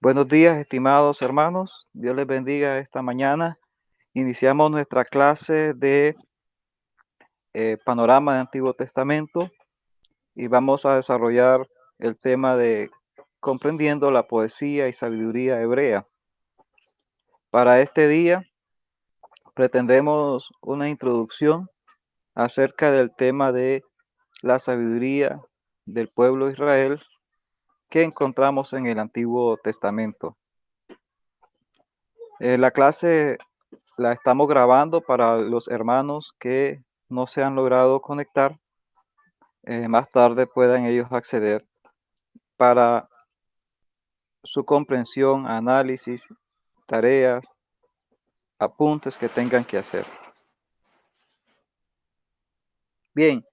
Buenos días, estimados hermanos. Dios les bendiga esta mañana. Iniciamos nuestra clase de Panorama del Antiguo Testamento y vamos a desarrollar el tema de comprendiendo la poesía y sabiduría hebrea. Para este día pretendemos una introducción acerca del tema de la sabiduría del pueblo de Israel que encontramos en el Antiguo Testamento. La clase la estamos grabando para los hermanos que no se han logrado conectar. Más tarde puedan ellos acceder para su comprensión, análisis, tareas, apuntes que tengan que hacer. Bien,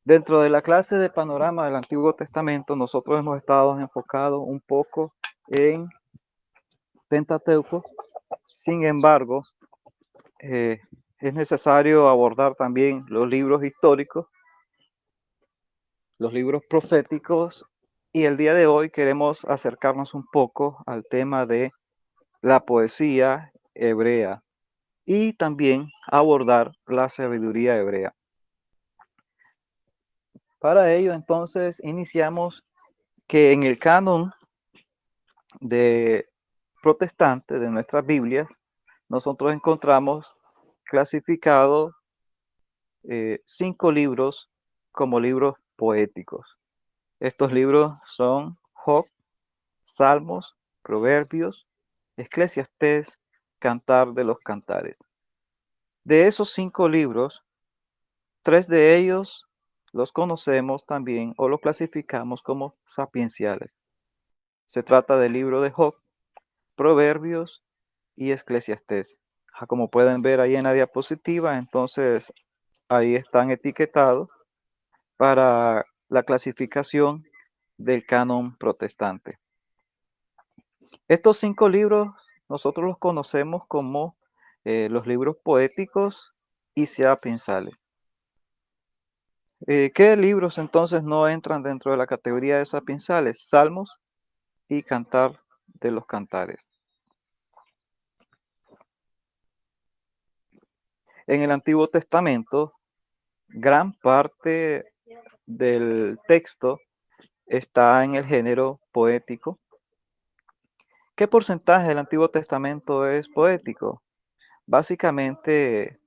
dentro de la clase de panorama del Antiguo Testamento, nosotros hemos estado enfocados un poco en Pentateuco. Sin embargo, es necesario abordar también los libros históricos, los libros proféticos, y el día de hoy queremos acercarnos un poco al tema de la poesía hebrea y también abordar la sabiduría hebrea. Para ello, entonces, iniciamos que en el canon de protestante de nuestras Biblias, nosotros encontramos clasificados 5 libros como libros poéticos. Estos libros son Job, Salmos, Proverbios, Eclesiastés, Cantar de los Cantares. De esos 5 libros, 3 de ellos los conocemos también o los clasificamos como sapienciales. Se trata del libro de Job, Proverbios y Eclesiastés. Como pueden ver ahí en la diapositiva, entonces ahí están etiquetados para la clasificación del canon protestante. Estos 5 libros nosotros los conocemos como los libros poéticos y sapiensales. ¿Qué libros entonces no entran dentro de la categoría de sapiensales? Salmos y Cantar de los Cantares. En el Antiguo Testamento, gran parte del texto está en el género poético. ¿Qué porcentaje del Antiguo Testamento es poético? Básicamente,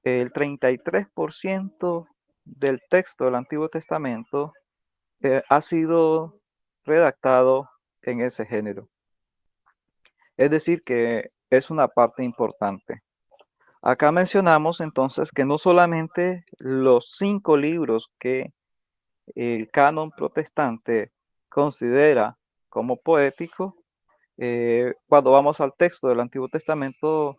el 33% del texto del Antiguo Testamento ha sido redactado en ese género. Es decir, que es una parte importante. Acá mencionamos entonces que no solamente los 5 libros que el canon protestante considera como poético, cuando vamos al texto del Antiguo Testamento,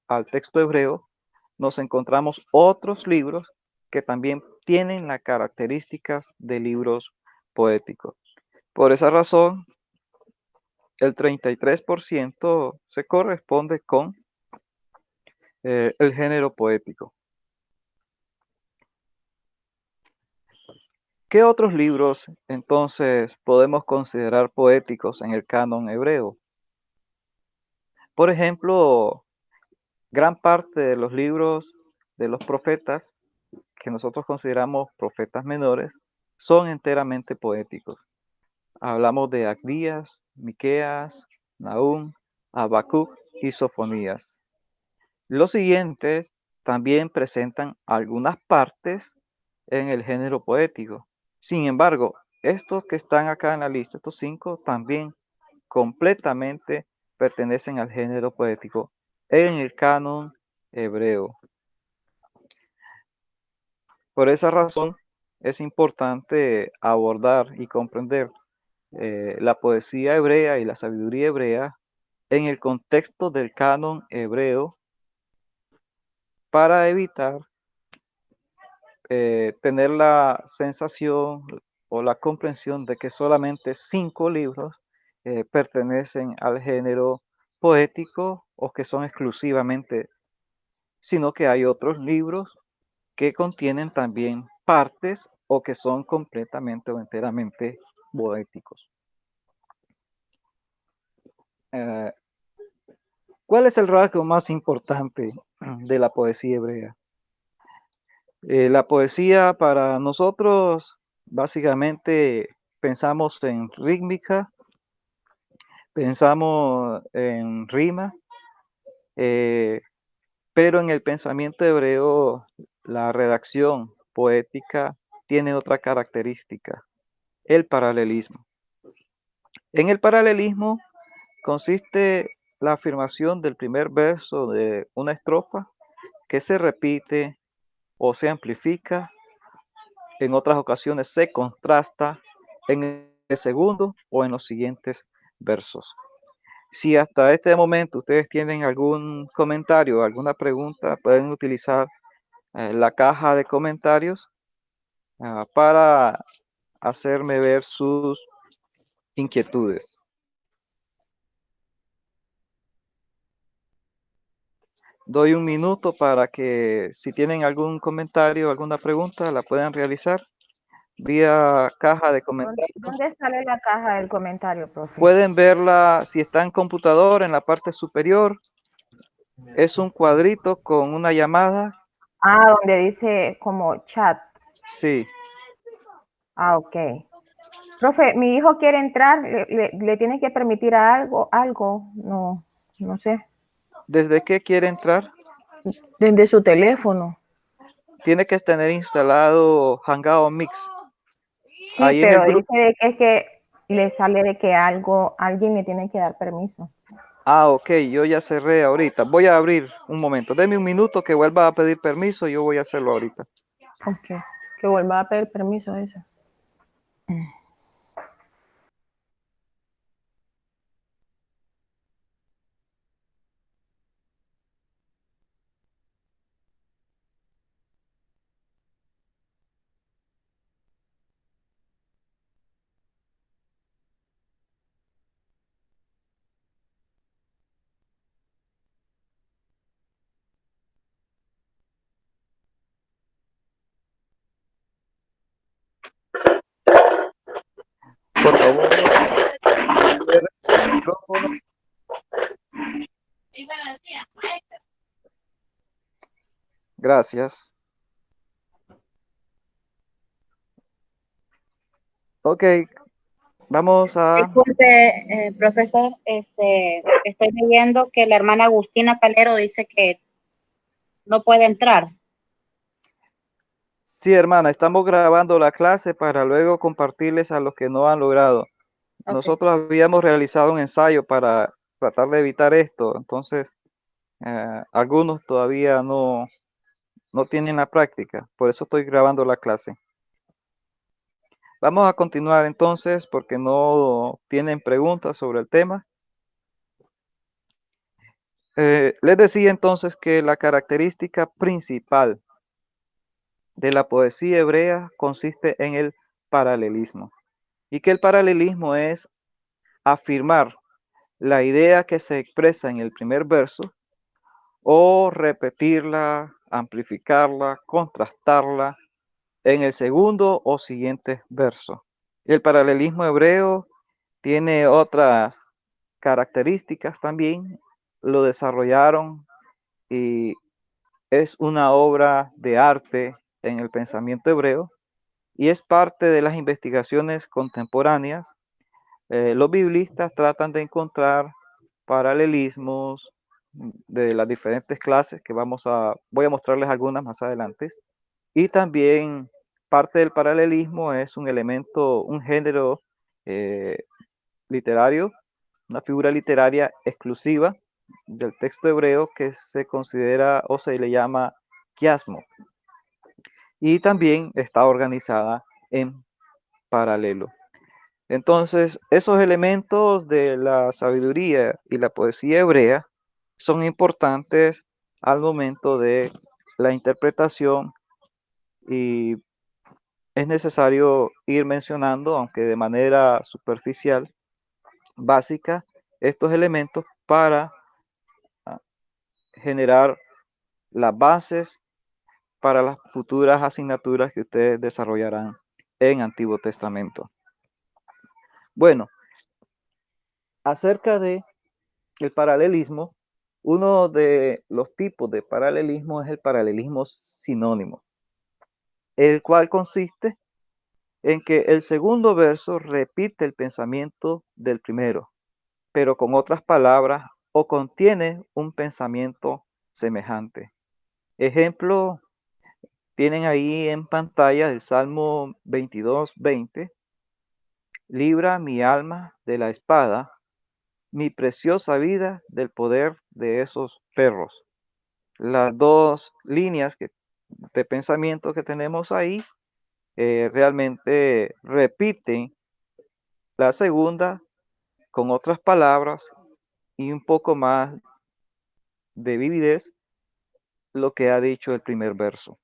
al texto hebreo, nos encontramos otros libros que también tienen las características de libros poéticos. Por esa razón, el 33% se corresponde con el género poético. ¿Qué otros libros entonces podemos considerar poéticos en el canon hebreo? Por ejemplo, gran parte de los libros de los profetas, que nosotros consideramos profetas menores, son enteramente poéticos. Hablamos de Abdías, Miqueas, Nahum, Habacuc y Sofonías. Los siguientes también presentan algunas partes en el género poético. Sin embargo, estos que están acá en la lista, estos 5, también completamente pertenecen al género poético en el canon hebreo. Por esa razón, es importante abordar y comprender la poesía hebrea y la sabiduría hebrea en el contexto del canon hebreo para evitar tener la sensación o la comprensión de que solamente 5 libros pertenecen al género poético o que son exclusivamente, sino que hay otros libros que contienen también partes o que son completamente o enteramente poéticos. ¿Cuál es el rasgo más importante de la poesía hebrea? La poesía para nosotros básicamente pensamos en rítmica, pensamos en rima, pero en el pensamiento hebreo la redacción poética tiene otra característica, el paralelismo. En el paralelismo consiste la afirmación del primer verso de una estrofa que se repite o se amplifica, en otras ocasiones se contrasta en el segundo o en los siguientes versos. Si hasta este momento ustedes tienen algún comentario, alguna pregunta, pueden utilizar la caja de comentarios para hacerme ver sus inquietudes. Doy un minuto para que si tienen algún comentario, alguna pregunta, la puedan realizar vía caja de comentarios. ¿Dónde sale la caja del comentario, profe? Pueden verla si está en computador en la parte superior. Es un cuadrito con una llamada. Ah, donde dice como chat. Sí. Ah, ok. Profe, mi hijo quiere entrar, ¿le tiene que permitir algo? No sé. ¿Desde qué quiere entrar? Desde su teléfono. Tiene que tener instalado Hangout Mix. Sí, Ahí en el pero grupo. dice de que es que le sale de que alguien le tiene que dar permiso. Ah, ok, yo ya cerré ahorita. Voy a abrir un momento. Deme un minuto que vuelva a pedir permiso. Yo voy a hacerlo ahorita. Ok, que vuelva a pedir permiso a eso. Por favor, cierre el micrófono. Gracias. Ok, vamos a... Disculpe, profesor, estoy leyendo que la hermana Agustina Calero dice que no puede entrar. Sí, hermana, estamos grabando la clase para luego compartirles a los que no han logrado. Okay. Nosotros habíamos realizado un ensayo para tratar de evitar esto, entonces algunos todavía no tienen la práctica, por eso estoy grabando la clase. Vamos a continuar entonces porque no tienen preguntas sobre el tema. Les decía entonces que la característica principal de la poesía hebrea consiste en el paralelismo y que el paralelismo es afirmar la idea que se expresa en el primer verso o repetirla, amplificarla, contrastarla en el segundo o siguiente verso. El paralelismo hebreo tiene otras características también, lo desarrollaron y es una obra de arte en el pensamiento hebreo y es parte de las investigaciones contemporáneas. Los biblistas tratan de encontrar paralelismos de las diferentes clases que voy a mostrarles algunas más adelante. Y también parte del paralelismo es un elemento, un género literario, una figura literaria exclusiva del texto hebreo que se considera o se le llama quiasmo. Y también está organizada en paralelo. Entonces, esos elementos de la sabiduría y la poesía hebrea son importantes al momento de la interpretación y es necesario ir mencionando, aunque de manera superficial, básica, estos elementos para generar las bases para las futuras asignaturas que ustedes desarrollarán en Antiguo Testamento. Bueno, acerca de el paralelismo, uno de los tipos de paralelismo es el paralelismo sinónimo, el cual consiste en que el segundo verso repite el pensamiento del primero, pero con otras palabras o contiene un pensamiento semejante. Ejemplo, tienen ahí en pantalla el Salmo 22:20. Libra mi alma de la espada, mi preciosa vida del poder de esos perros. Las dos líneas de pensamiento que tenemos ahí realmente repiten la segunda con otras palabras y un poco más de vividez lo que ha dicho el primer verso.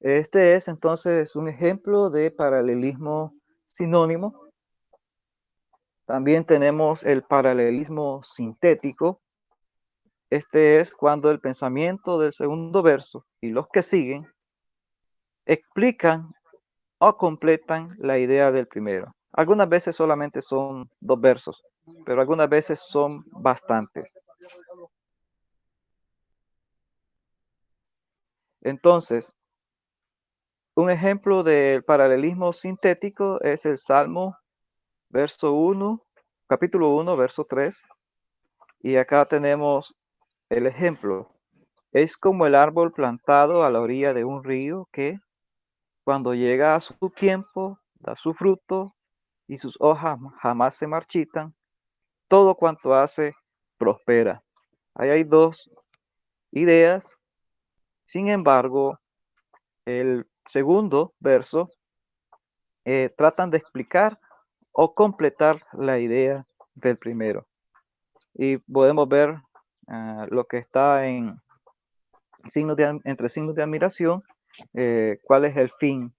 Este es entonces un ejemplo de paralelismo sinónimo. También tenemos el paralelismo sintético. Este es cuando el pensamiento del segundo verso y los que siguen explican o completan la idea del primero. Algunas veces solamente son 2 versos, pero algunas veces son bastantes. Entonces, un ejemplo del paralelismo sintético es el Salmo capítulo 1, verso 3. Y acá tenemos el ejemplo. Es como el árbol plantado a la orilla de un río que, cuando llega a su tiempo, da su fruto y sus hojas jamás se marchitan. Todo cuanto hace prospera. Ahí hay dos ideas. Sin embargo, el segundo verso tratan de explicar o completar la idea del primero. Y podemos ver lo que está en entre signos de admiración, cuál es el fin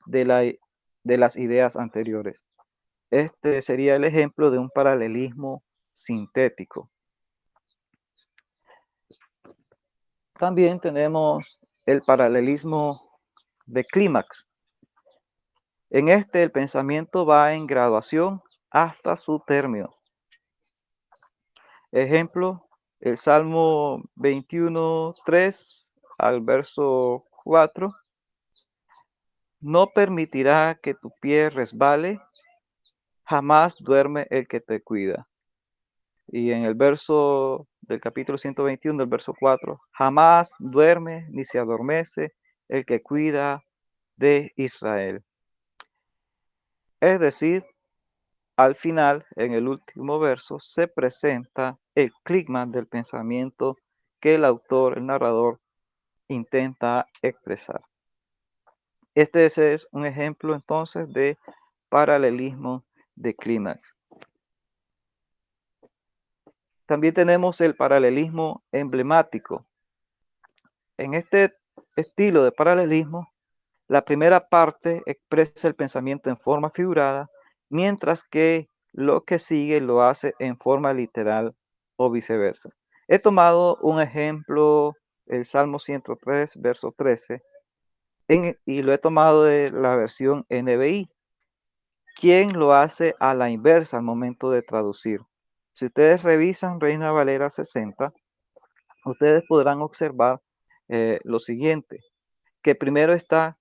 de las ideas anteriores. Este sería el ejemplo de un paralelismo sintético. También tenemos el paralelismo de clímax. En este el pensamiento va en graduación hasta su término. Ejemplo, el Salmo 21:3 al verso 4. No permitirá que tu pie resbale, jamás duerme el que te cuida. Y en el verso del capítulo 121, del verso 4, jamás duerme ni se adormece el que cuida de Israel. Es decir, al final, en el último verso, se presenta el clima del pensamiento que el autor, el narrador, intenta expresar. Este es un ejemplo entonces de paralelismo de clímax. También tenemos el paralelismo emblemático. En este estilo de paralelismo, la primera parte expresa el pensamiento en forma figurada, mientras que lo que sigue lo hace en forma literal o viceversa. He tomado un ejemplo, el Salmo 103, verso 13, y lo he tomado de la versión NBI, quien lo hace a la inversa al momento de traducir. Si ustedes revisan Reina Valera 60, ustedes podrán observar lo siguiente, que primero está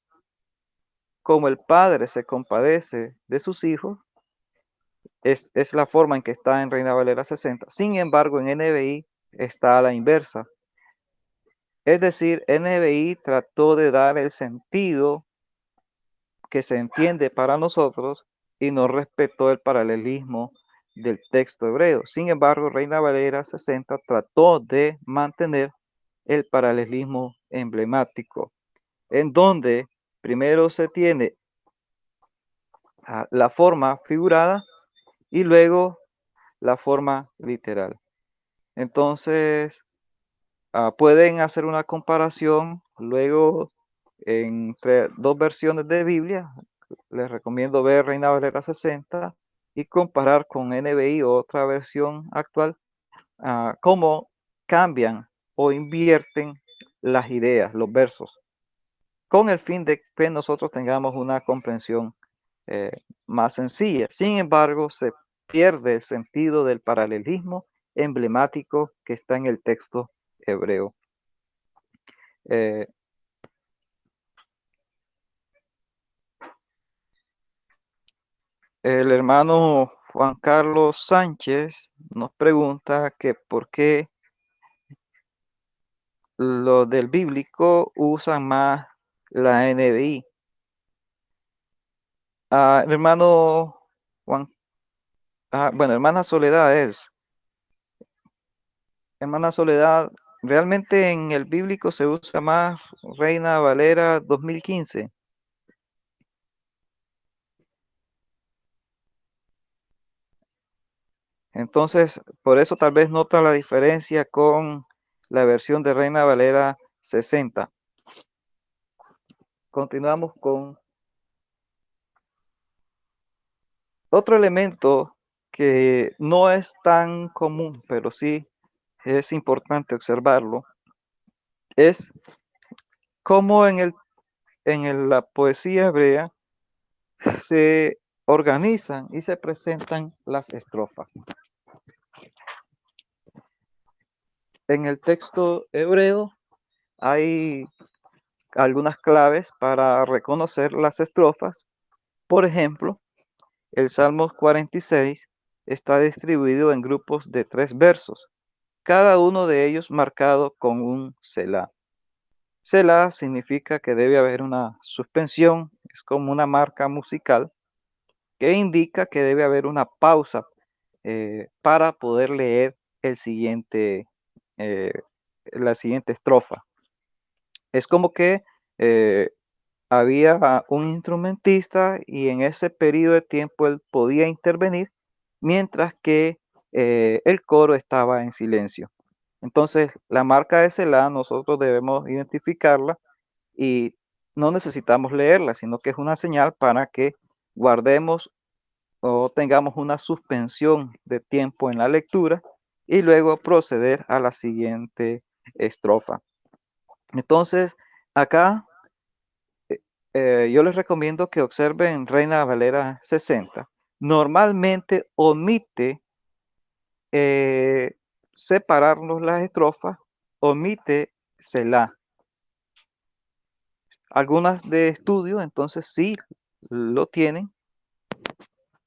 como el padre se compadece de sus hijos, es la forma en que está en Reina Valera 60. Sin embargo, en NBI está a la inversa. Es decir, NBI trató de dar el sentido que se entiende para nosotros y no respetó el paralelismo del texto hebreo. Sin embargo, Reina Valera 60 trató de mantener el paralelismo emblemático, en donde primero se tiene la forma figurada y luego la forma literal. Entonces, pueden hacer una comparación luego entre dos versiones de Biblia. Les recomiendo ver Reina Valera 60 y comparar con NBI o otra versión actual, cómo cambian o invierten las ideas, los versos, con el fin de que nosotros tengamos una comprensión más sencilla. Sin embargo, se pierde el sentido del paralelismo emblemático que está en el texto hebreo. El hermano Juan Carlos Sánchez nos pregunta que por qué los del bíblico usan más la NBI. Hermano Juan, bueno, hermana Soledad, realmente en el bíblico se usa más Reina Valera 2015. Entonces, por eso tal vez nota la diferencia con la versión de Reina Valera 60. Continuamos con otro elemento que no es tan común, pero sí es importante observarlo, es cómo en la poesía hebrea se organizan y se presentan las estrofas. En el texto hebreo hay algunas claves para reconocer las estrofas. Por ejemplo, el Salmo 46 está distribuido en grupos de 3 versos, cada uno de ellos marcado con un Selah. Selah significa que debe haber una suspensión, es como una marca musical que indica que debe haber una pausa para poder leer el siguiente, la siguiente estrofa. Es como que había un instrumentista y en ese periodo de tiempo él podía intervenir mientras que el coro estaba en silencio. Entonces, la marca de Selah nosotros debemos identificarla y no necesitamos leerla, sino que es una señal para que guardemos o tengamos una suspensión de tiempo en la lectura y luego proceder a la siguiente estrofa. Entonces, acá yo les recomiendo que observen Reina Valera 60. Normalmente omite separarnos las estrofas, omite Selah. Algunas de estudio, entonces sí lo tienen,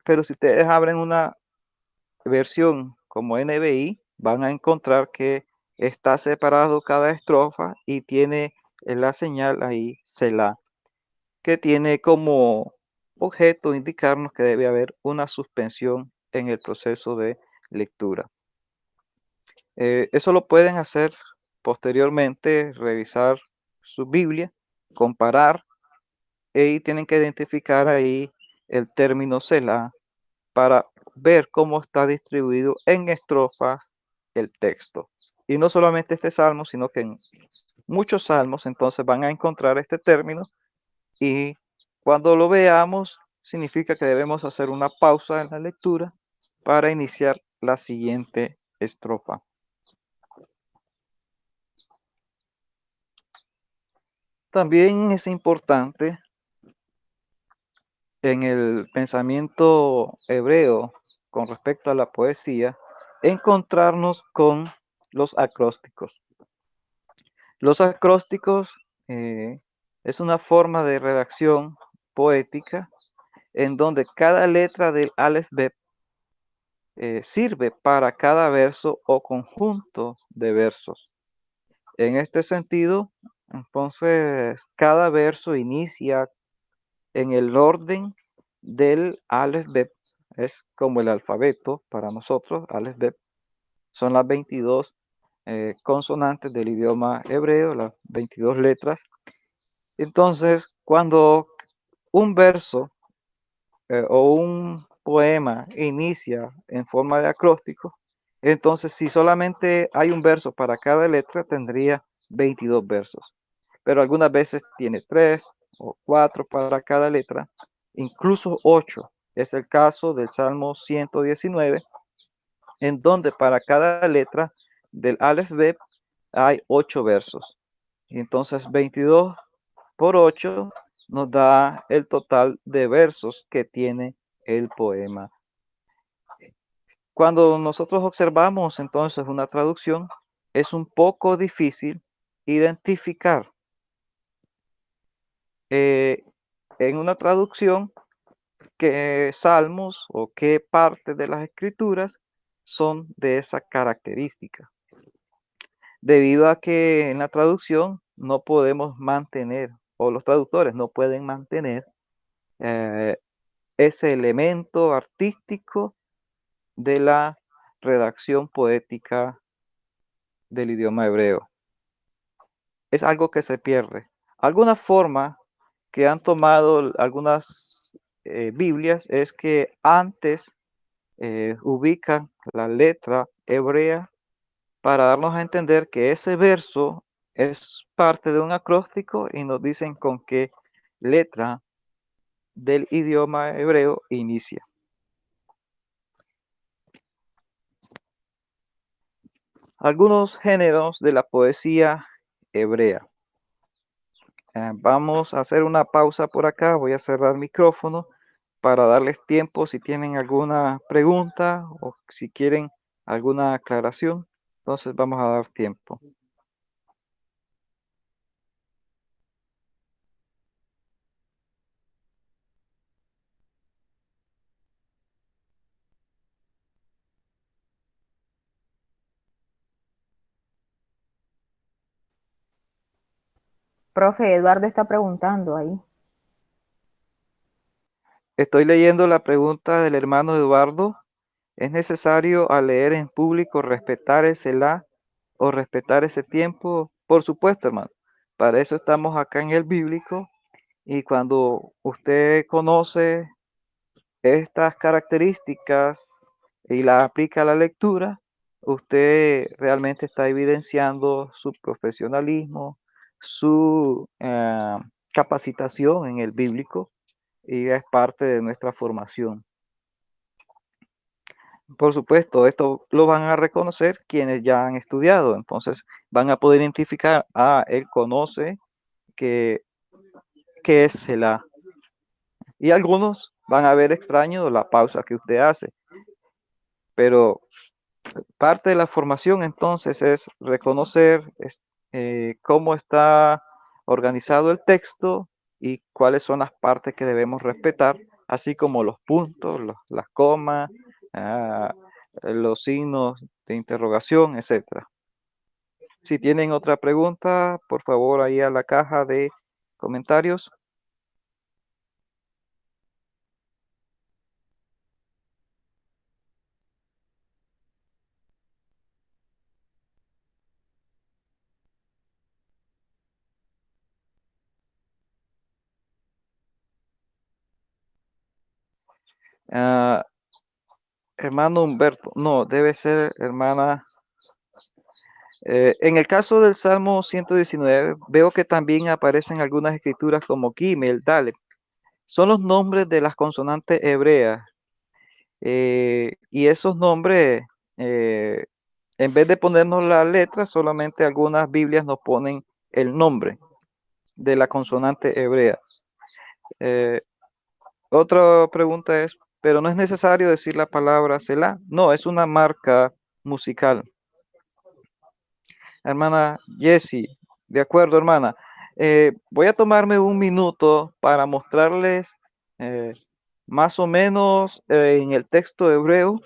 pero si ustedes abren una versión como NBI, van a encontrar que está separado cada estrofa y tiene la señal ahí Selah, que tiene como objeto indicarnos que debe haber una suspensión en el proceso de lectura. Eso lo pueden hacer posteriormente, revisar su Biblia, comparar y tienen que identificar ahí el término Selah para ver cómo está distribuido en estrofas el texto. Y no solamente este salmo, sino que en muchos salmos entonces van a encontrar este término y cuando lo veamos significa que debemos hacer una pausa en la lectura para iniciar la siguiente estrofa. También es importante en el pensamiento hebreo con respecto a la poesía encontrarnos con los acrósticos. Los acrósticos es una forma de redacción poética en donde cada letra del Aleph Bet sirve para cada verso o conjunto de versos. En este sentido, entonces, cada verso inicia en el orden del Aleph Bet, es como el alfabeto para nosotros, Aleph Bet, son las 22 consonantes del idioma hebreo, las 22 letras. Entonces, cuando un verso o un poema inicia en forma de acróstico, entonces si solamente hay un verso para cada letra, tendría 22 versos. Pero algunas veces tiene 3 o 4 para cada letra, incluso 8. Es el caso del Salmo 119, en donde para cada letra del Aleph Bet hay 8 versos. Y entonces 22 por 8 nos da el total de versos que tiene el poema. Cuando nosotros observamos entonces una traducción, es un poco difícil identificar en una traducción qué salmos o qué parte de las escrituras son de esa característica, debido a que en la traducción no podemos mantener, o los traductores no pueden mantener eh, ese elemento artístico de la redacción poética del idioma hebreo. Es algo que se pierde. Alguna forma que han tomado algunas Biblias es que antes ubican la letra hebrea para darnos a entender que ese verso es parte de un acróstico y nos dicen con qué letra del idioma hebreo inicia. Algunos géneros de la poesía hebrea. Vamos a hacer una pausa por acá, voy a cerrar el micrófono para darles tiempo si tienen alguna pregunta o si quieren alguna aclaración. Entonces vamos a dar tiempo. Profe, Eduardo está preguntando ahí. Estoy leyendo la pregunta del hermano Eduardo. ¿Es necesario al leer en público respetar ese la o respetar ese tiempo? Por supuesto, hermano. Para eso estamos acá en el bíblico y cuando usted conoce estas características y las aplica a la lectura, usted realmente está evidenciando su profesionalismo, su capacitación en el bíblico y es parte de nuestra formación. Por supuesto, esto lo van a reconocer quienes ya han estudiado, entonces van a poder identificar, él conoce que, es Selah. Y algunos van a ver extraño la pausa que usted hace, pero parte de la formación entonces es reconocer cómo está organizado el texto y cuáles son las partes que debemos respetar, así como los puntos, las comas, ah, los signos de interrogación, etcétera. Si tienen otra pregunta, por favor, ahí a la caja de comentarios. Ah, hermano Humberto, no, debe ser hermana. En el caso del Salmo 119, veo que también aparecen algunas escrituras como Gimel, Daled. Son los nombres de las consonantes hebreas. Y esos nombres, eh, en vez de ponernos la letra, solamente algunas Biblias nos ponen el nombre de la consonante hebrea. Eh, Otra pregunta es, ¿pero no es necesario decir la palabra Selah? No, es una marca musical. Hermana Jessie, de acuerdo, hermana. Voy a tomarme un minuto para mostrarles eh, más o menos en el texto hebreo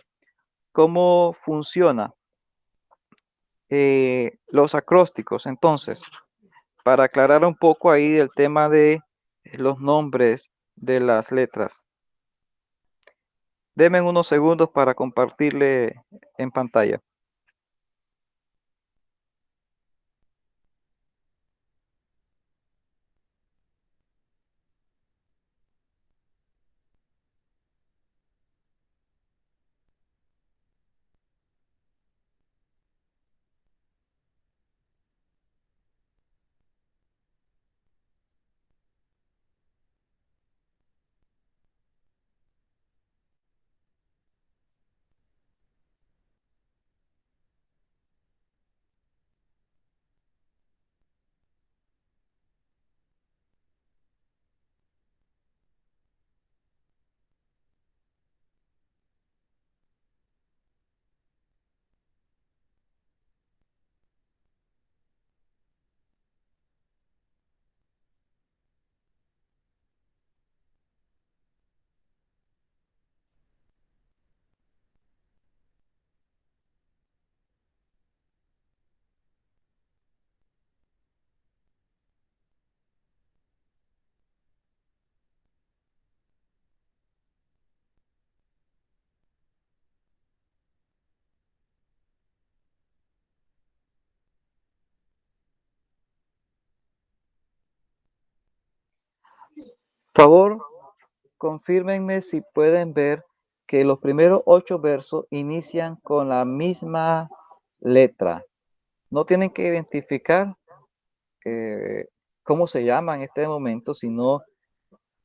cómo funciona los acrósticos. Entonces, para aclarar un poco ahí el tema de los nombres de las letras. Denme unos segundos para compartirle en pantalla. favor, confírmenme si pueden ver que los primeros 8 versos inician con la misma letra. No tienen que identificar cómo se llama en este momento, sino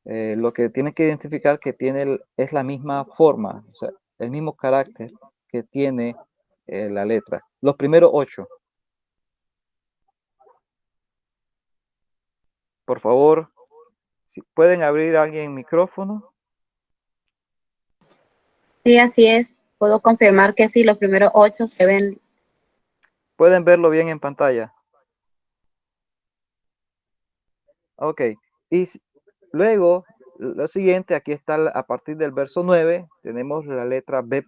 lo que tienen que identificar que tiene es la misma forma, o sea, el mismo carácter que tiene la letra. Los primeros 8. Por favor, si pueden abrir alguien el micrófono. Sí, así es. Puedo confirmar que sí, los primeros 8 se ven. Pueden verlo bien en pantalla. Ok. Y luego, lo siguiente, aquí está a partir del verso 9, tenemos la letra B.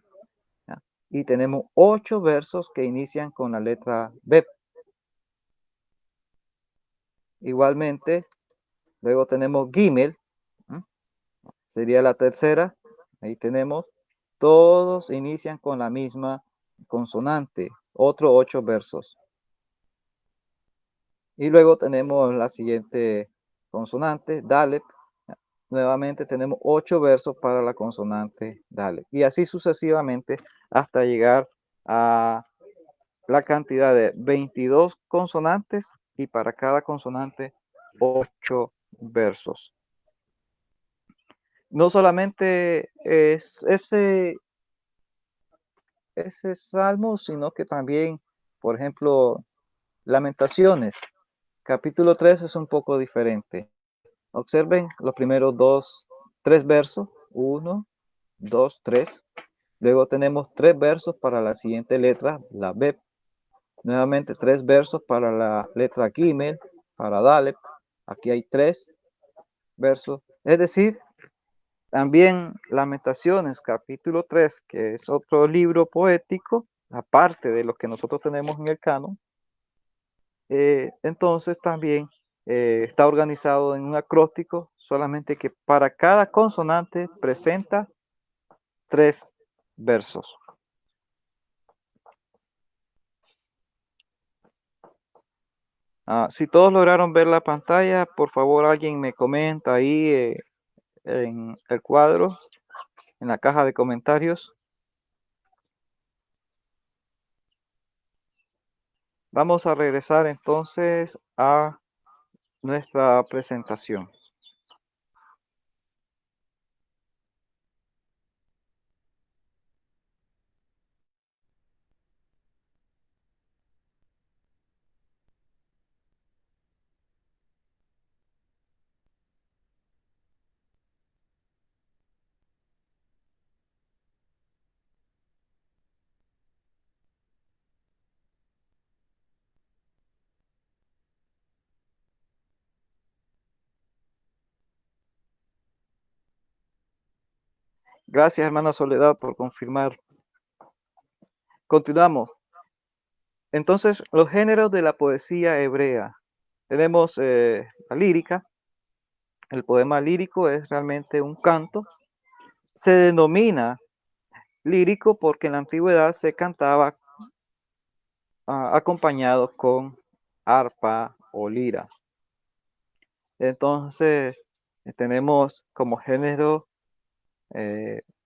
¿Ya? Y tenemos 8 versos que inician con la letra B. Igualmente, luego tenemos Gimel. Sería la tercera. Ahí tenemos. Todos inician con la misma consonante. Otros 8 versos. Y luego tenemos la siguiente consonante, Dalep. Nuevamente tenemos 8 versos para la consonante Dalep. Y así sucesivamente hasta llegar a la cantidad de 22 consonantes y para cada consonante 8 versos. No solamente es ese salmo, sino que también, por ejemplo, Lamentaciones, capítulo 3 es un poco diferente. Observen los primeros 3 versos, 1, 2, 3. Luego tenemos 3 versos para la siguiente letra, la B. Nuevamente 3 versos para la letra Gimel, para Dalep. Aquí hay 3 versos. Es decir, también Lamentaciones, capítulo 3, que es otro libro poético, aparte de lo que nosotros tenemos en el canon. Entonces también está organizado en un acróstico, solamente que para cada consonante presenta 3 versos. Si todos lograron ver la pantalla, por favor alguien me comenta ahí en el cuadro, en la caja de comentarios. Vamos a regresar entonces a nuestra presentación. Gracias, hermana Soledad, por confirmar. Continuamos. Entonces, los géneros de la poesía hebrea. Tenemos la lírica. El poema lírico es realmente un canto. Se denomina lírico porque en la antigüedad se cantaba acompañado con arpa o lira. Entonces, tenemos como género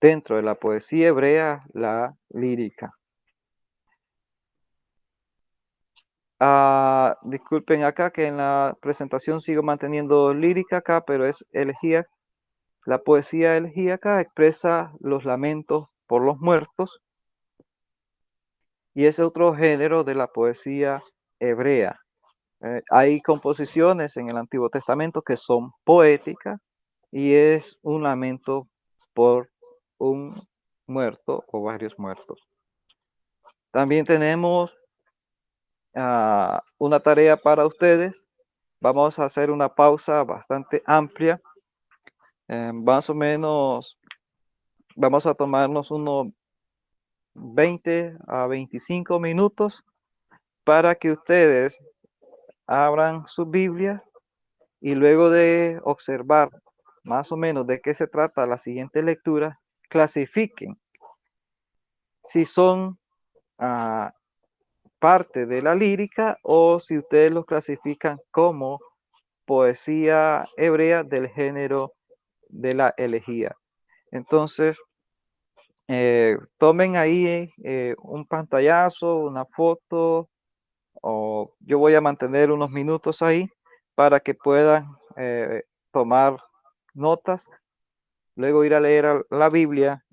dentro de la poesía hebrea la lírica. Disculpen acá que en la presentación sigo manteniendo lírica acá, pero es elegía. La poesía elegíaca expresa los lamentos por los muertos y es otro género de la poesía hebrea. Hay composiciones en el Antiguo Testamento que son poéticas y es un lamento por un muerto o varios muertos. También tenemos una tarea para ustedes. Vamos a hacer una pausa bastante amplia. Más o menos vamos a tomarnos unos 20 a 25 minutos para que ustedes abran su Biblia y luego de observar más o menos de qué se trata la siguiente lectura, clasifiquen si son parte de la lírica o si ustedes los clasifican como poesía hebrea del género de la elegía. Entonces, tomen ahí un pantallazo, una foto, o yo voy a mantener unos minutos ahí para que puedan tomar notas, luego ir a leer la Biblia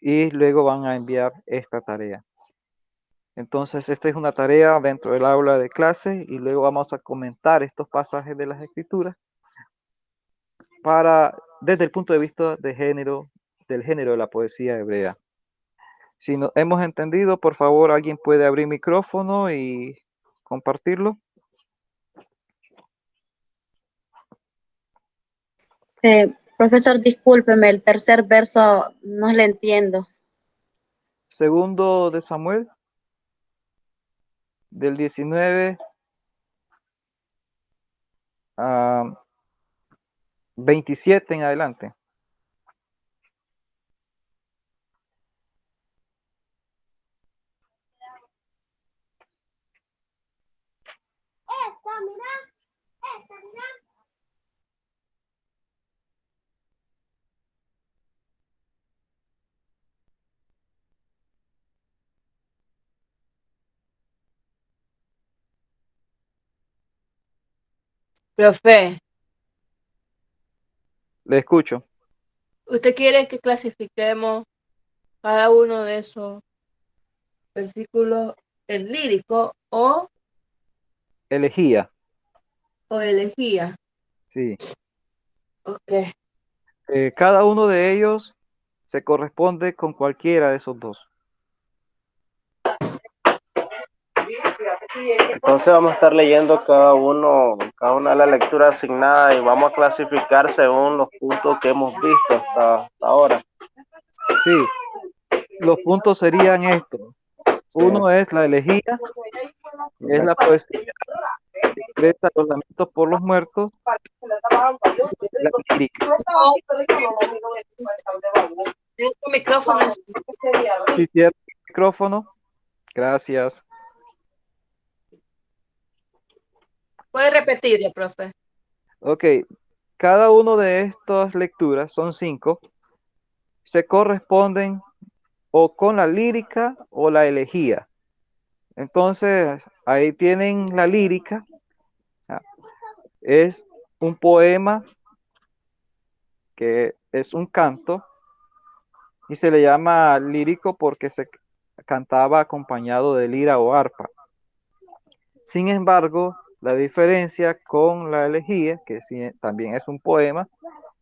y luego van a enviar esta tarea. Entonces, esta es una tarea dentro del aula de clase y luego vamos a comentar estos pasajes de las Escrituras desde el punto de vista del género de la poesía hebrea. Si no hemos entendido, por favor, alguien puede abrir micrófono y compartirlo. Profesor, discúlpeme, el tercer verso no le entiendo. Segundo de Samuel, del 19 a 27 en adelante. Profe, Le escucho. ¿usted quiere que clasifiquemos cada uno de esos versículos en lírico Elegía, o elegía? sí. Ok. Cada uno de ellos se corresponde con cualquiera de esos dos. Entonces vamos a estar leyendo cada una de las lecturas asignadas y vamos a clasificar según los puntos que hemos visto hasta ahora. Sí, los puntos serían estos. Uno es la elegía, que es la poesía que expresa los lamentos por los muertos, la lírica. Tengo un micrófono. Sí, cierra el micrófono. Gracias. ¿Puede repetirlo, profe? Ok, cada uno de estas lecturas, son 5, se corresponden o con la lírica o la elegía. Entonces, ahí tienen la lírica. Es un poema que es un canto y se le llama lírico porque se cantaba acompañado de lira o arpa. Sin embargo, la diferencia con la elegía, que sí, también es un poema,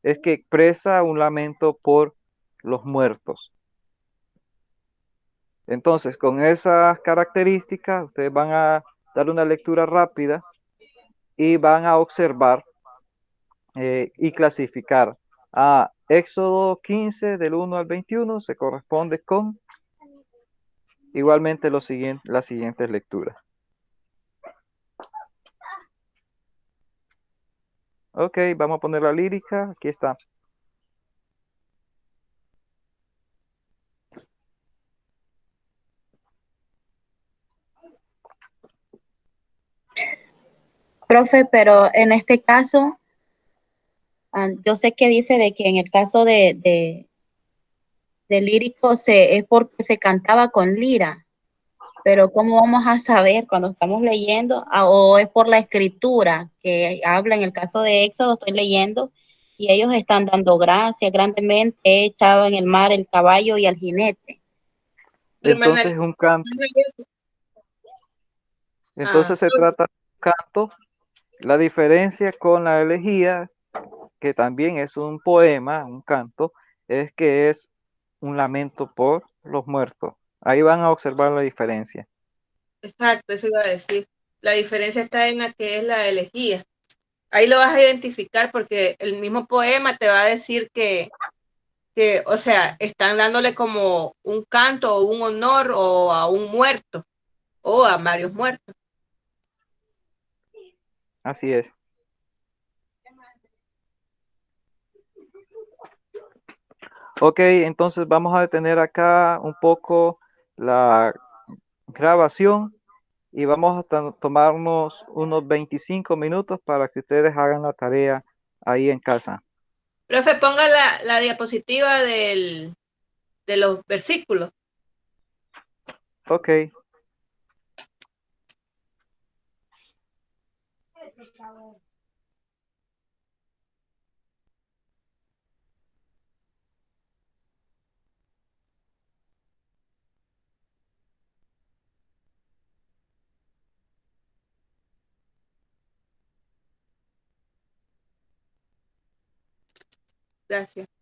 es que expresa un lamento por los muertos. Entonces, con esas características, ustedes van a dar una lectura rápida y van a observar y clasificar. A Éxodo 15 del 1 al 21 se corresponde con igualmente las siguientes lecturas. Ok, vamos a poner la lírica. Aquí está. Profe, pero en este caso, yo sé que dice de que en el caso de lírico es porque se cantaba con lira, pero ¿cómo vamos a saber cuando estamos leyendo? O es por la escritura que habla en el caso de Éxodo, estoy leyendo, y ellos están dando gracias grandemente, he echado en el mar el caballo y al jinete. Entonces es un canto. Entonces se trata de un canto. La diferencia con la elegía, que también es un poema, un canto, es que es un lamento por los muertos. Ahí van a observar la diferencia. Exacto, eso iba a decir. La diferencia está en la que es la elegía. Ahí lo vas a identificar porque el mismo poema te va a decir o sea, están dándole como un canto o un honor o a un muerto o a varios muertos. Así es. Ok, entonces vamos a detener acá un poco la grabación y vamos a tomarnos unos 25 minutos para que ustedes hagan la tarea ahí en casa. Profe, ponga la diapositiva de los versículos. Ok. Gracias.